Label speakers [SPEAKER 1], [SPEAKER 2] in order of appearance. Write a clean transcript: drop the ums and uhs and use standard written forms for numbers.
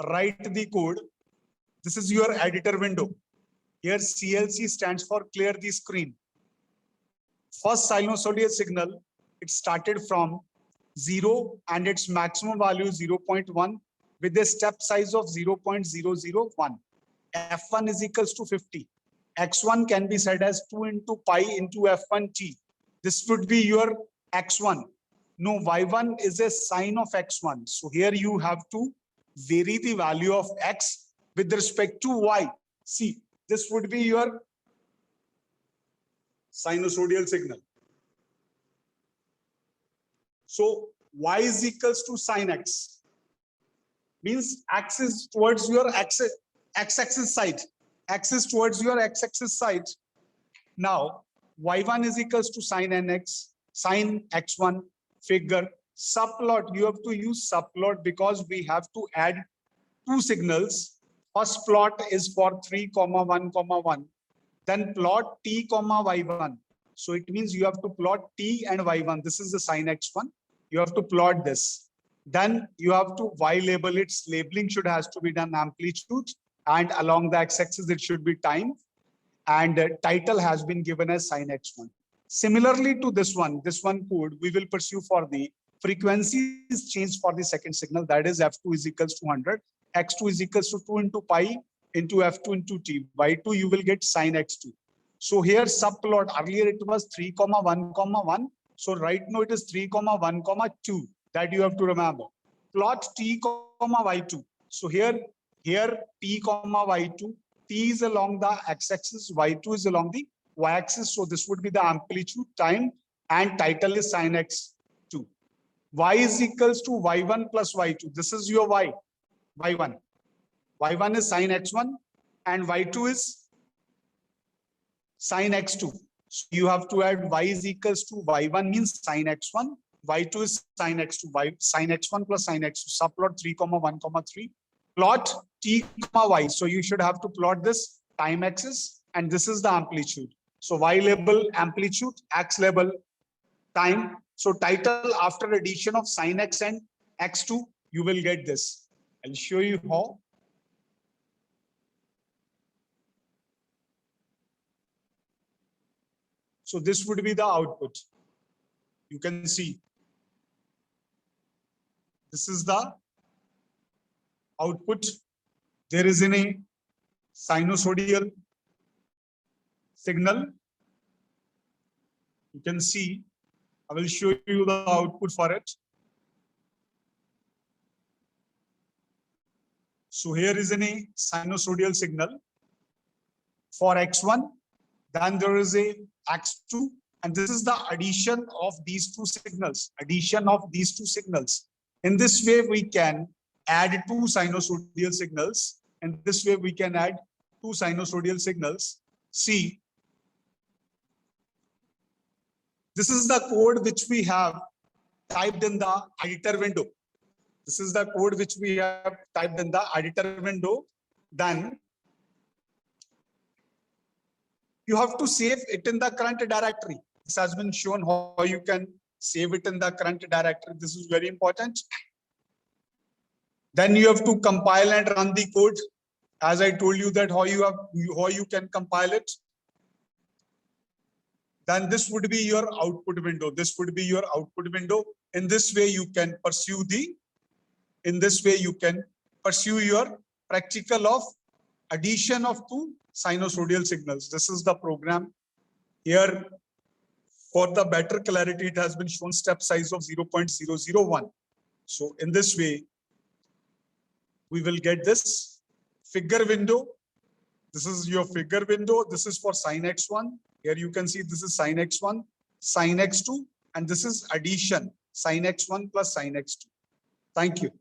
[SPEAKER 1] write the code. This is your editor window. Here CLC stands for clear the screen. First sinusoidal signal, it started from 0 and its maximum value is 0.1 with a step size of 0.001. F1 is equals to 50. X1 can be said as 2 into pi into F1t. This would be your X1. No, Y1 is a sine of X1. So here you have to vary the value of X with respect to Y. See, this would be your sinusoidal signal. So Y is equals to sine X. Means X is towards your X-axis side. X is towards your X-axis side. Now, Y1 is equals to sine NX, sine X1 figure. Subplot, you have to use subplot because we have to add two signals. First plot is for 3, 1, 1. Then plot T, Y1. So it means you have to plot T and Y1. This is the sine X1. You have to plot this. Then you have to Y label its labeling has to be done amplitude, and along the x-axis it should be time, and title has been given as sine X1. Similarly to this one code we will pursue for the frequency is changed for the second signal, that is F2 is equals to 100, X2 is equals to 2 into pi into F2 into T. Y2 you will get sine X2. So here subplot, earlier it was 3, 1, 1. So right now it is 3, 1, 2. That you have to remember. Plot T, Y2. So here T, Y2. T is along the x-axis, Y2 is along the y-axis. So this would be the amplitude, time, and title is sine X2. Y is equals to Y1 plus Y2. This is your Y, Y1. Y1 is sine X1 and Y2 is sine X2. So you have to add Y is equals to Y1 means sine X1. Y2 is sine X2, sine X1 plus sine X2. Subplot 3, 1, 3. Plot T, Y. So you should have to plot this time axis, and this is the amplitude. So Y label amplitude, X label time. So title after addition of sine X and X2, you will get this. I'll show you how. So this would be the output. You can see. This is the output. There is a sinusoidal signal. You can see. I will show you the output for it. So here is a sinusoidal signal for X1. Then there is a X2, and this is the addition of these two signals. In this way, we can add two sinusoidal signals. See, this is the code which we have typed in the editor window. Then you have to save it in the current directory. This has been shown how you can save it in the current directory. This is very important. Then you have to compile and run the code. As I told you that how you can compile it. Then this would be your output window. In this way you can pursue your practical of addition of two sinusoidal signals. This is the program. Here, for the better clarity, it has been shown step size of 0.001. So in this way, we will get this figure window. This is your figure window. This is for sine X1. Here you can see this is sine X1, sine X2, and this is addition, sine X1 plus sine X2. Thank you.